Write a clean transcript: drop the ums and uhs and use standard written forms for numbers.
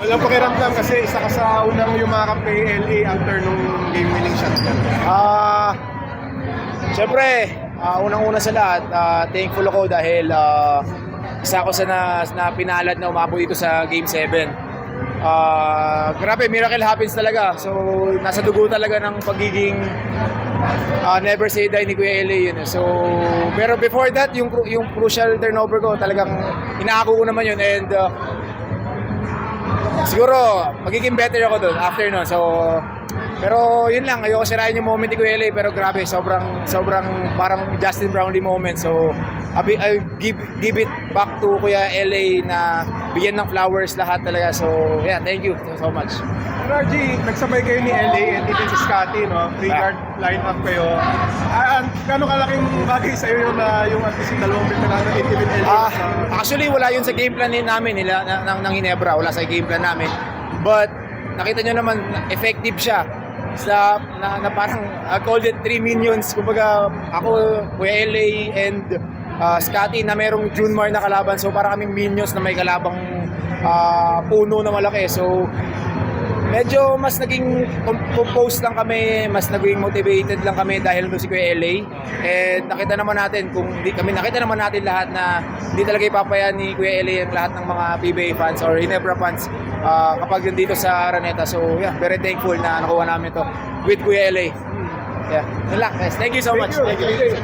Walang pakiramdam kasi isa ka sa unang yumakap kay LA after nung game-winning shot niya. Siyempre, unang-una sa lahat, thankful ako dahil isa ako sa na pinalad na umabot dito sa Game 7. Grabe, miracle happens talaga. So, nasa dugo talaga ng pagiging never say die ni Kuya LA yun. So, pero before that, yung crucial turnover ko, talagang inaako ko naman yun. And siguro, magiging better ako doon after nun. So, pero yun lang, ayoko sirain yung moment ni Kuya LA, pero grabe, sobrang parang Justin Brownlee moment. So, I give it back to Kuya LA na bigyan ng flowers lahat talaga. So, yeah, thank you so much. RG, nagsabay kayo ni LA and even si Scotty, no? Three-guard lineup kayo. Gano'ng kalaking bagay sa'yo yun na yung at least yung dalawang veteran na even LA? Actually, wala yun sa game plan namin ng Ginebra. Wala sa game plan namin. But, nakita nyo naman, effective siya. Na parang I called it 3 minions. Kumbaga, ako, Kuya LA, and Scotty na merong Junmar na kalaban. So, parang kaming minions na may kalabang puno na malaki. So, medyo mas naging composed lang kami, mas naging motivated lang kami dahil doon si Kuya LA. And nakita naman natin lahat na hindi talaga ipapaya ni Kuya LA ang lahat ng mga PBA fans or Ginebra fans kapag nandito sa Araneta. So yeah, very thankful na nakuha namin to with Kuya LA. Yeah, yun lang guys. Thank you so much. Thank you.